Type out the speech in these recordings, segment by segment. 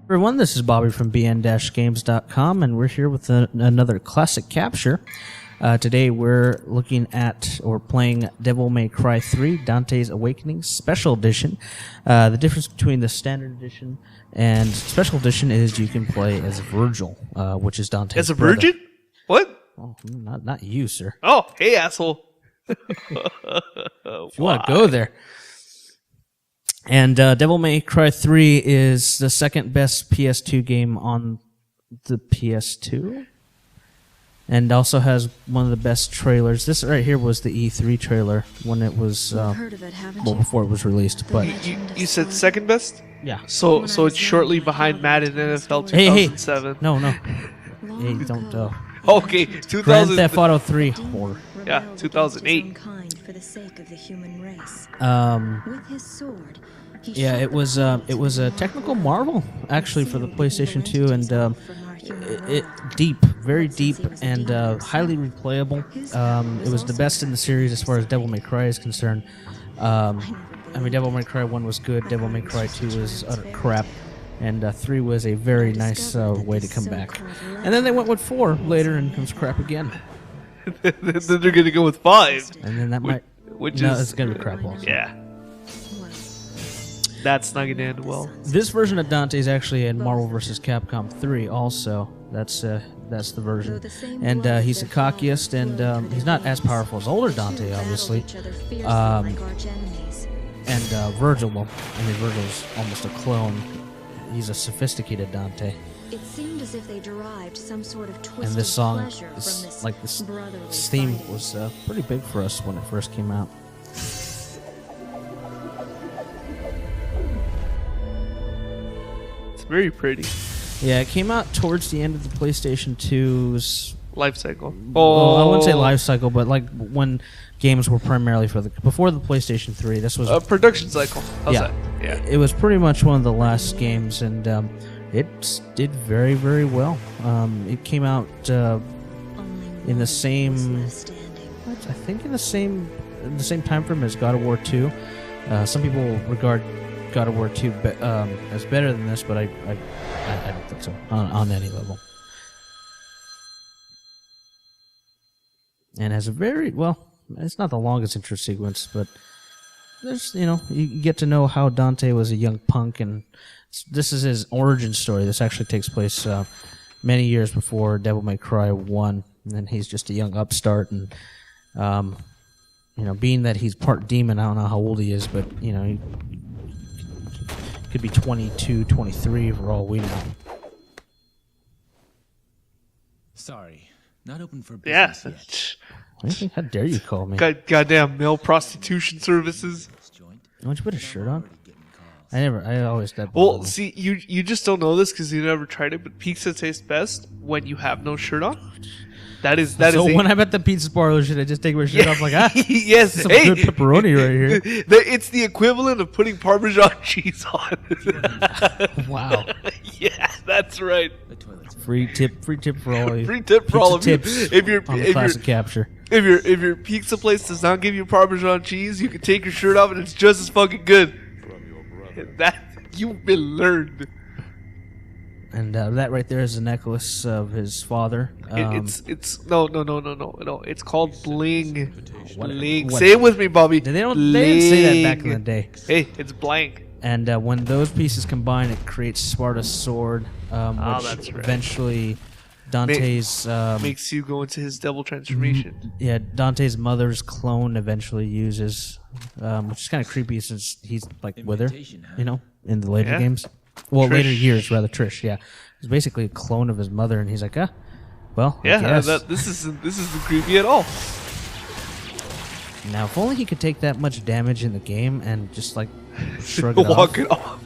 Everyone, this is Bobby from bn-games.com, and we're here with another classic capture. Today we're looking at or playing Devil May Cry 3 Dante's Awakening Special Edition. The difference between the Standard Edition and Special Edition is you can play as Virgil, which is Dante's As a brother. virgin? What? Oh, not you, sir. Oh, hey, asshole. If you want to go there. And Devil May Cry 3 is the second best PS2 game on the PS2. And also has one of the best trailers. This right here was the E3 trailer when it was, before it was released. But You said second best? yeah. So it's shortly behind Madden NFL 2007. No. Hey, don't. Okay, Grand 2000. Theft Auto 3 horror. Yeah, 2008. Yeah, it was a technical marvel actually for the PlayStation 2, and it deep, very deep, and highly replayable. It was the best in the series as far as Devil May Cry is concerned. I mean, Devil May Cry 1 was good, Devil May Cry 2 was utter crap, and 3 was a very nice way to come back. And then they went with 4 later, and it was crap again. Then they're gonna go with 5. And then that might, it's gonna be crap also. Yeah. That's not gonna end well. This version of Dante is actually in Marvel vs. Capcom 3 also. That's the version. And he's the cockiest, and he's not as powerful as older Dante, obviously. And Virgil, well, I mean, Virgil's almost a clone. He's a sophisticated Dante. It seemed as if they derived some sort of twisted And this song, pleasure from this brotherly theme fighting. was pretty big for us when it first came out. It's very pretty. Yeah, it came out towards the end of the PlayStation 2's Life cycle. Well, I wouldn't say life cycle, but like when games were primarily before the PlayStation 3. This was production cycle. How's yeah, that? Yeah. It was pretty much one of the last games, and it did very, very well. It came out in the same, I think, in the same time frame as God of War 2. Some people regard God of War 2 as better than this, but I don't think so on any level. And has a very, well, it's not the longest intro sequence, but there's, you get to know how Dante was a young punk, and this is his origin story. This actually takes place many years before Devil May Cry 1, and then he's just a young upstart, and, being that he's part demon, I don't know how old he is, but, he could be 22, 23 for all we know. Sorry, not open for business Yeah. yet. How dare you call me? Goddamn male prostitution services. Why don't you put a shirt on? I always did. Well, see, you just don't know this because you never tried it, but pizza tastes best when you have no shirt on. That is. So when I'm at the pizza parlor, should I just take my shirt off? Like, yes, some good pepperoni right here. It's the equivalent of putting Parmesan cheese on. Wow. Yeah, that's right. Free tip for all of you. Free tip for all of you. Tips If your on the classic capture. if your pizza place does not give you Parmesan cheese, you can take your shirt off and it's just as fucking good. That you've been learned. And that right there is a necklace of his father. It's no. It's called bling. Bling. What? Say it with me, Bobby. They didn't say that back in the day. Hey, it's blank. And when those pieces combine, it creates Sparta's sword, which that's right. eventually Dante's Makes you go into his devil transformation. yeah, Dante's mother's clone eventually uses, which is kind of creepy since he's like with her, in the later games. Well, Trish. later years rather. Trish, yeah, he's basically a clone of his mother, and he's like, well, I Yeah, guess. this isn't creepy at all. Now, if only he could take that much damage in the game and just like shrug it Walk off. it off.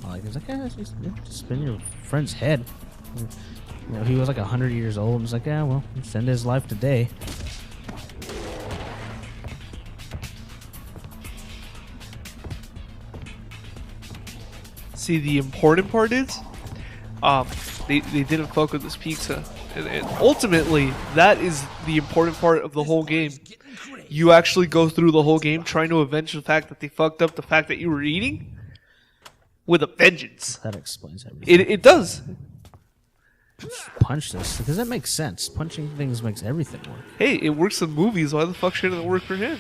Like, he's like, just spin your friend's head. He was like 100 years old, and he's like, well, let's end his life today. See, the important part is, they didn't fuck with this pizza. And ultimately, that is the important part of the whole game. You actually go through the whole game trying to avenge the fact that they fucked up the fact that you were eating with a vengeance. That explains everything. It does. Punch this, because that makes sense. Punching things makes everything work. Hey, it works in movies. Why the fuck shouldn't it work for him?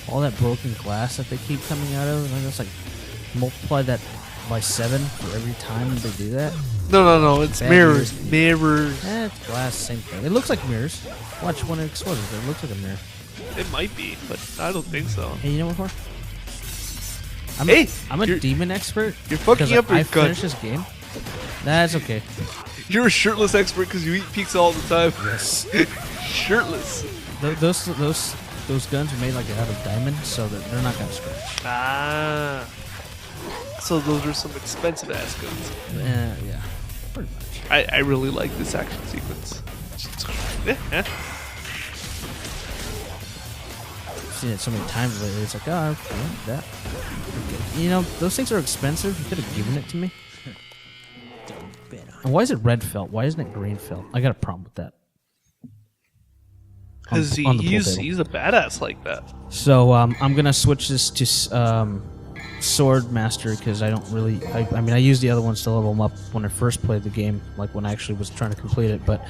All that broken glass that they keep coming out of, and just like multiply that by 7 for every time they do that. No. It's Bad mirrors. news. Mirrors. It's glass, same thing. It looks like mirrors. Watch when it explodes. It looks like a mirror. It might be, but I don't think so. Hey, you know what? I'm a demon expert. You're fucking up your I gun. finished this game. That's okay. You're a shirtless expert because you eat pizza all the time. Yes. Shirtless. Those guns are made like out of diamond, so that they're not gonna scratch. Ah. So those are some expensive ass guns. Yeah, pretty much. I really like this action sequence. Yeah. I've seen it so many times lately. It's like, oh, okay, that. Okay. You know, those things are expensive. You could have given it to me. And why is it red felt? Why isn't it green felt? I got a problem with that. Because he's a badass like that. So I'm gonna switch this to Swordmaster because I don't really. I mean, I used the other ones to level them up when I first played the game, like when I actually was trying to complete it. But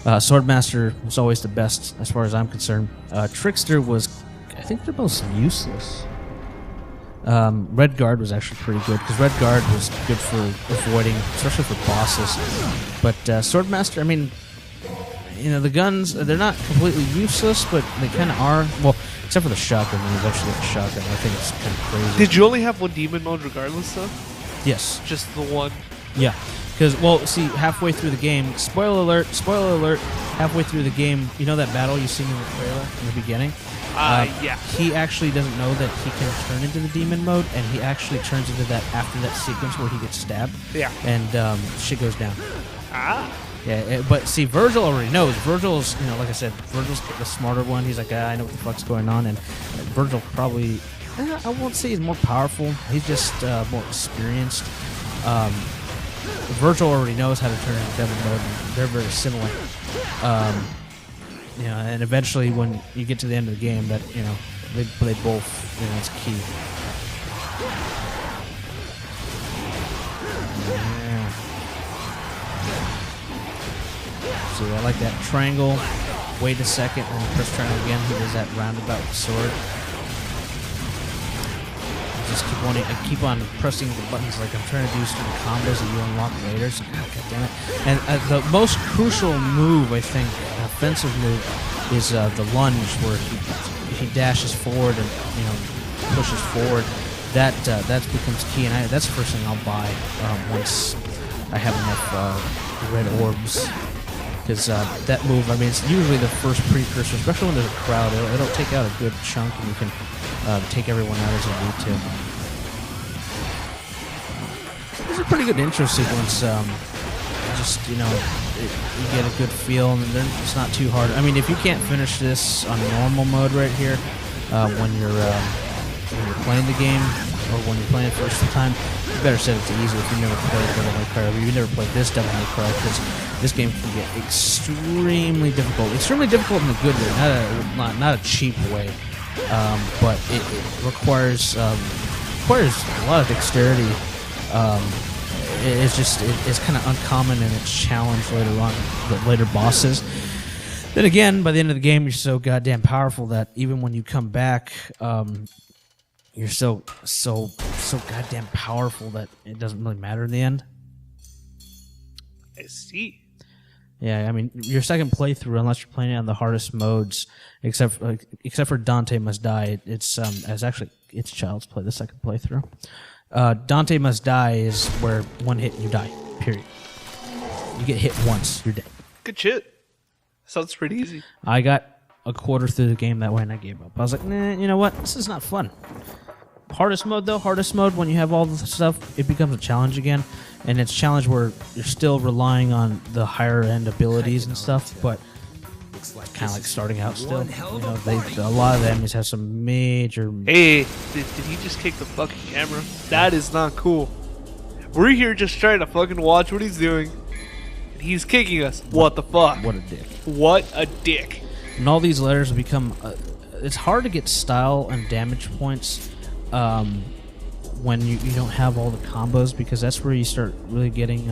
Swordmaster was always the best as far as I'm concerned. Trickster was, I think, the most useless. Red Guard was actually pretty good because Red Guard was good for avoiding, especially for bosses. But Swordmaster, I mean, you know, the guns, they're not completely useless, but they kind of are. Well, except for the shotgun. When you actually get the shotgun, I think it's kind of crazy. Did you only have one demon mode regardless, though? Yes. Just the one? Yeah. Because, well, see, halfway through the game, spoiler alert, halfway through the game, you know that battle you seen in the trailer in the beginning? Yeah. He actually doesn't know that he can turn into the demon mode, and he actually turns into that after that sequence where he gets stabbed. Yeah. And shit goes down. Ah. Yeah, but see, Virgil already knows. Virgil's, you know, like I said, Virgil's the smarter one. He's like, I know what the fuck's going on. And Virgil probably, I won't say he's more powerful. He's just more experienced. Virgil already knows how to turn into devil mode, and they're very similar. You know, and eventually when you get to the end of the game, that, you know, they both, you know, it's key. Yeah. So I like that triangle. Wait a second, and then press triangle again. He does that roundabout with the sword. I keep on pressing the buttons like I'm trying to do some combos that you unlock later. So, God damn it! And the most crucial move, I think, offensive move, is the lunge, where he dashes forward and, you know, pushes forward. That becomes key, and that's the first thing I'll buy once I have enough red orbs. Because that move, I mean, it's usually the first precursor, especially when there's a crowd. It'll take out a good chunk, and you can take everyone out as you need to. It's a pretty good intro sequence. Just, you know, you get a good feel, and then it's not too hard. I mean, if you can't finish this on normal mode right here, when you're playing the game, or when you're playing it for the first time, you better set it to easy if you never played Devil May Cry, or you never played this Devil May Cry, because this game can get extremely difficult. Extremely difficult in a good way, not a cheap way, but it requires a lot of dexterity. It's kind of uncommon in its challenge later on, the later bosses. Then again, by the end of the game, you're so goddamn powerful that even when you come back, you're so goddamn powerful that it doesn't really matter in the end. I see. Yeah, I mean, your second playthrough, unless you're playing it on the hardest modes, except for Dante Must Die, it's Child's Play, the second playthrough. Dante Must Die is where one hit you die. Period. You get hit once, you're dead. Good shit. Sounds pretty easy. I got a quarter through the game that way, and I gave up. I was like, nah, you know what? This is not fun. Hardest mode, when you have all the stuff, it becomes a challenge again. And it's a challenge where you're still relying on the higher end abilities and stuff, but it's kind of like starting out still. You know, a lot of the enemies have some major... Hey, did he just kick the fucking camera? That is not cool. We're here just trying to fucking watch what he's doing. And he's kicking us. What the fuck? What a dick. What a dick. And all these letters become... it's hard to get style and damage points when you don't have all the combos, because that's where you start really getting...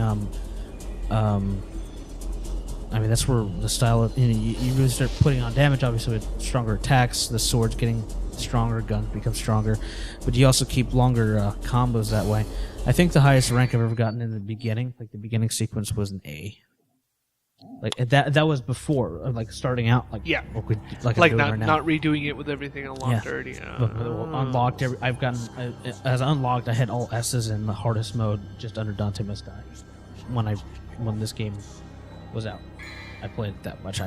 I mean, that's where the style of... You really start putting on damage, obviously, with stronger attacks. The sword's getting stronger, guns become stronger. But you also keep longer combos that way. I think the highest rank I've ever gotten in the beginning, like the beginning sequence, was an A. Like that was before, like starting out, like yeah, like not right now. not redoing it with everything unlocked already. Unlocked. I've gotten as unlocked. I had all S's in the hardest mode. Just under Dante Must Die. When this game was out, I played it that much.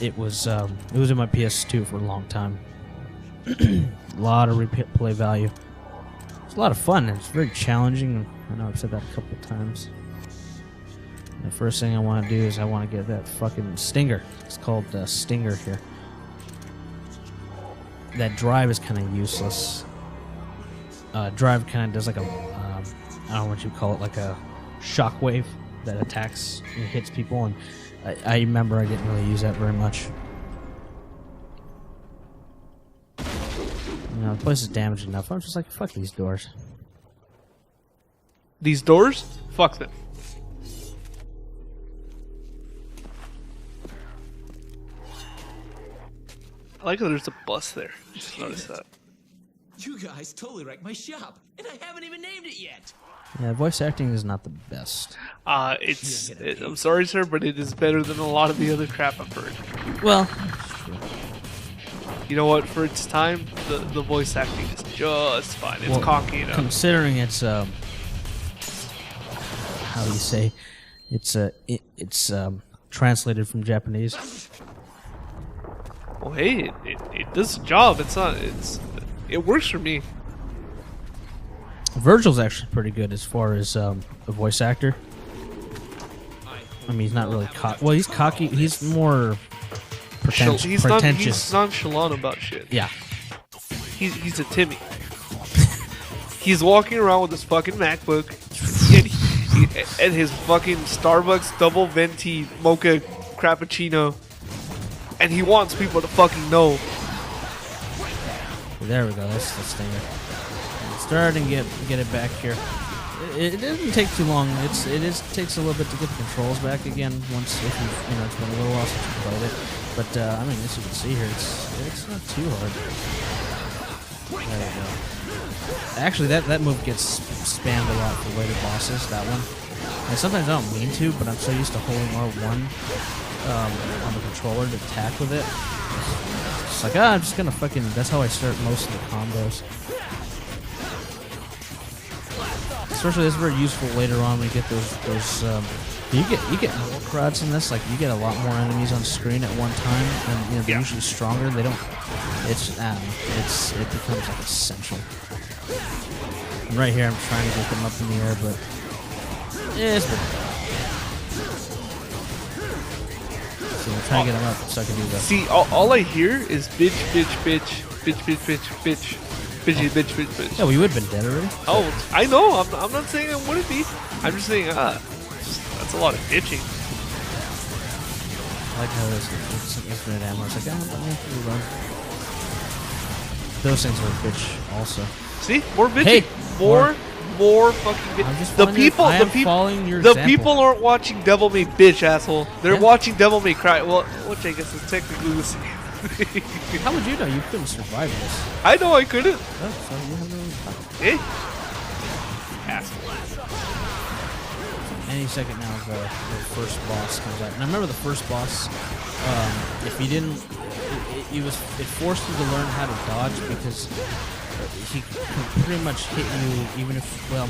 It was in my PS2 for a long time. A lot of replay value. It's a lot of fun. It's very challenging. I know I've said that a couple of times. The first thing I want to do is I want to get that fucking stinger. It's called stinger here. That drive is kind of useless. Drive kind of does like a, I don't know what you call it, like a shockwave that attacks and hits people. And I remember I didn't really use that very much. You know, the place is damaged enough. I'm just like, fuck these doors. These doors? Fuck them. I like that there's a bus there. Just noticed that. You guys totally wrecked my shop, and I haven't even named it yet. Yeah, voice acting is not the best. I'm sorry, sir, but it is better than a lot of the other crap I've heard. Well, you know what? For its time, the voice acting is just fine. It's cocky, you know. Considering it's how do you say, it's translated from Japanese. Well, hey, it does the job. It works for me. Virgil's actually pretty good as far as a voice actor. I mean, he's not really cocky. Well, he's cocky. He's more pretentious. He's nonchalant about shit. Yeah. He's a Timmy. He's walking around with his fucking MacBook and his fucking Starbucks double venti mocha crappuccino, and he wants people to fucking know. There we go. That's the stinger. Starting to get it back here. It doesn't take too long. It takes a little bit to get the controls back again. Once if it's been a little while since you played it. But I mean, as you can see here, it's not too hard. There we go. Actually, that move gets spammed a lot for later bosses. That one. And sometimes I don't mean to, but I'm so used to holding R1 on the controller to attack with it. It's like, I'm just gonna fucking. That's how I start most of the combos. Especially this is very useful later on when you get those you get more crowds in this. Like you get a lot more enemies on screen at one time, and they're usually stronger. They don't. It becomes like essential. And right here, I'm trying to get them up in the air, but it's been. So I'm trying to get them up so I can do that. See, all I hear is bitch, bitch, bitch, bitch, bitch, bitch, bitch. Bitchy, bitch, bitch, bitch. Yeah, we would have been dead already. Oh, I know. I'm not saying I wouldn't be. I'm just saying, that's a lot of bitching. I like how there's infinite ammo. It's like, run. Those things are a bitch also. See? More bitching. Hey, more fucking bitch. The people aren't watching Devil May Bitch, asshole. They're watching Devil May Cry. Well, which I guess is technically the same. How would you know you couldn't survive this? I know I couldn't. Oh, so you have no Eh? Asshole. Any second now, the first boss comes out. And I remember the first boss. If you didn't, it forced you to learn how to dodge because he could pretty much hit you even if you're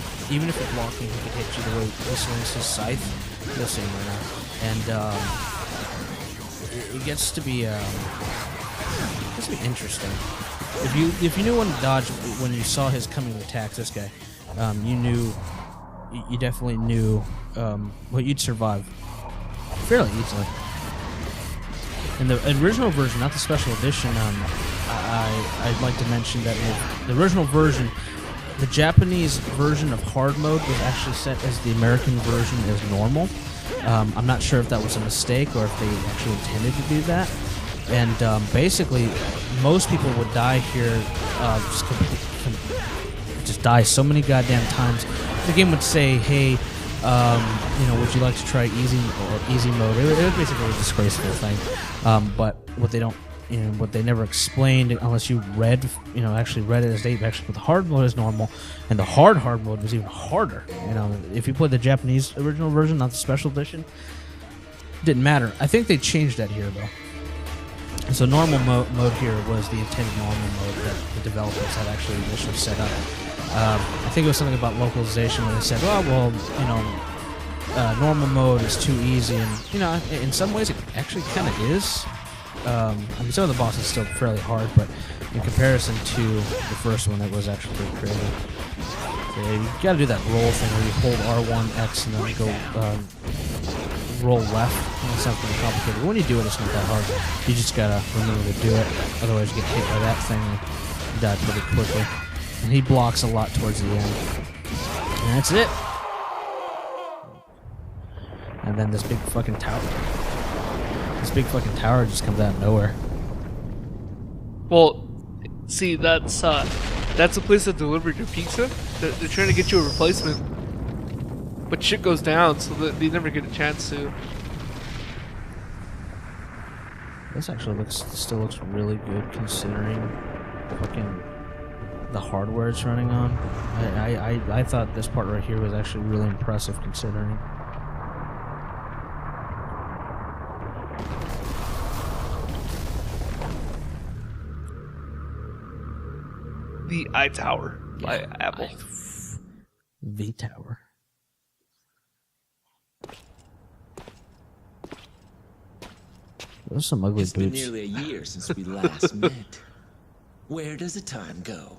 blocking, he could hit you the way he swings his scythe. You'll see him right now, and it gets to be interesting. If you knew when to dodge when you saw his coming attacks, this guy, you definitely knew you'd survive fairly easily. In the original version, not the special edition, I'd like to mention that in the original version, The Japanese version of hard mode was actually set as the American version as normal. I'm not sure if that was a mistake or if they actually intended to do that. And basically, most people would die here, just die so many goddamn times. The game would say, "Hey, would you like to try easy mode?" It was basically a disgraceful thing. But what they never explained, unless you actually read it, as they actually put the hard mode as normal, and the hard mode was even harder. If you played the Japanese original version, not the special edition, it didn't matter. I think they changed that here though. So normal mode here was the intended normal mode that the developers had actually initially set up. I think it was something about localization where they said, normal mode is too easy, and in some ways it actually kind of is. Some of the bosses still fairly hard, but in comparison to the first one, it was actually pretty creative. So you gotta do that roll thing where you hold R1, X, and then go roll left. It sounds pretty complicated, but when you do it, it's not that hard. You just gotta remember to do it, otherwise you get hit by that thing and you die pretty quickly. And he blocks a lot towards the end. And that's it. And then this big fucking tower. This big fucking tower just comes out of nowhere. Well, see, that's a place that delivered your pizza. They're trying to get you a replacement, but shit goes down, so that they never get a chance to. This actually still looks really good considering fucking the hardware it's running on. I thought this part right here was actually really impressive considering. The iTower by Apple. V-Tower. Those are some ugly It's boots. been nearly a year since we last met. Where does the time go?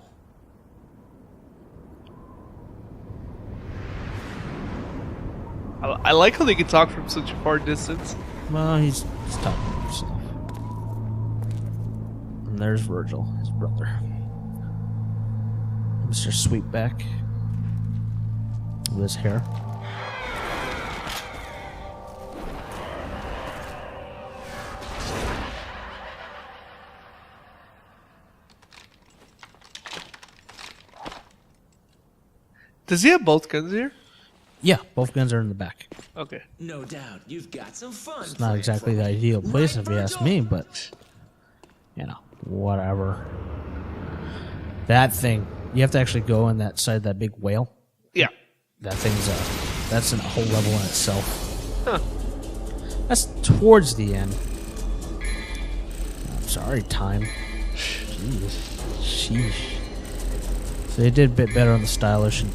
I like how they can talk from such a far distance. Well, he's talking to himself. And there's Virgil, his brother. Mr. Sweetback. With his hair. Does he have both guns here? Yeah, both guns are in the back. Okay. No doubt, you've got some fun. It's not exactly the ideal place if you ask me, but whatever. That thing, you have to actually go inside that big whale. Yeah. That thing's that's a whole level in itself. Huh. That's towards the end. I'm sorry, time. Jeez. Sheesh. So they did a bit better on the stylish and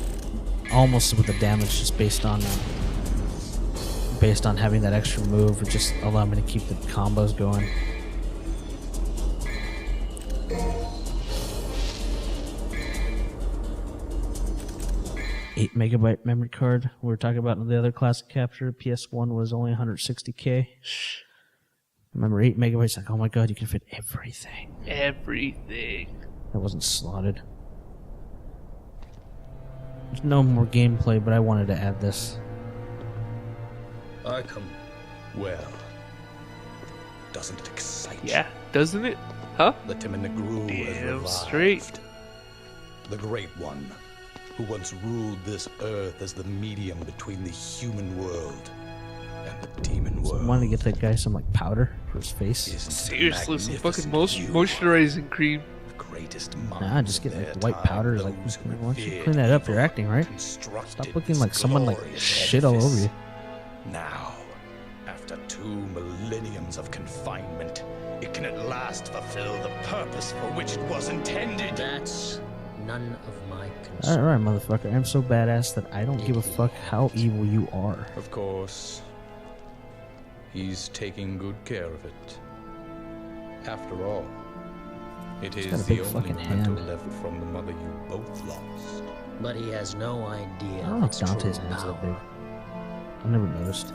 almost with the damage just based on having that extra move. It just allowed me to keep the combos going. $8 MB memory card. We were talking about in the other classic capture. PS1 was only 160K. Remember 8 megabytes? Like, oh my god, you can fit everything. Everything. That wasn't slotted. There's no more gameplay, but I wanted to add this. I come. Well, doesn't it excite you? Yeah, doesn't it? Huh? The Timon Negru has Damn revived. straight. The Great One, who once ruled this earth as the medium between the human world and the demon world. I wanted to get that guy some like powder for his face. Isn't it Seriously, some fucking magnificent you, moisturizing cream. the greatest Nah, minds just get of like their white time, powder. Like, those who why don't you revered clean that up? You're evil, acting, right? constructed Stop looking like this someone like glorious shit all over edifice. you. Now, after 2 millenniums of confinement, it can at last fulfill the purpose for which it was intended. That's none of my concern. Alright, motherfucker. I'm so badass that I don't give a fuck how evil you are. Of course, he's taking good care of it. After all, it He's is got a the big only fucking memento hand. left from the mother you both lost. But he has no idea I don't of know its if Dante's true hand's that power. big. I never noticed.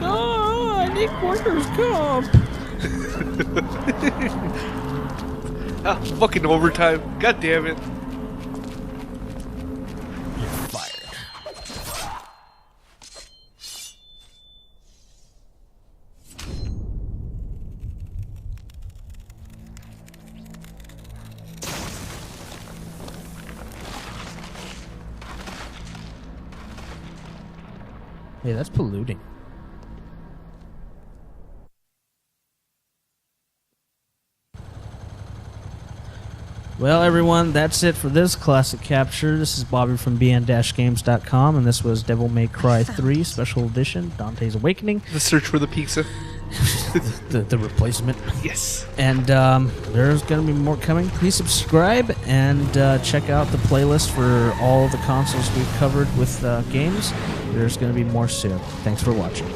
Oh, I need workers' comp. Ah, fucking overtime. God damn it. Hey, that's polluting. Well, everyone, that's it for this classic capture. This is Bobby from bn-games.com, and this was Devil May Cry 3 Special Edition, Dante's Awakening. The search for the pizza. the replacement. Yes. And there's going to be more coming. Please subscribe and check out the playlist for all the consoles we've covered with games. There's going to be more soon. Thanks for watching.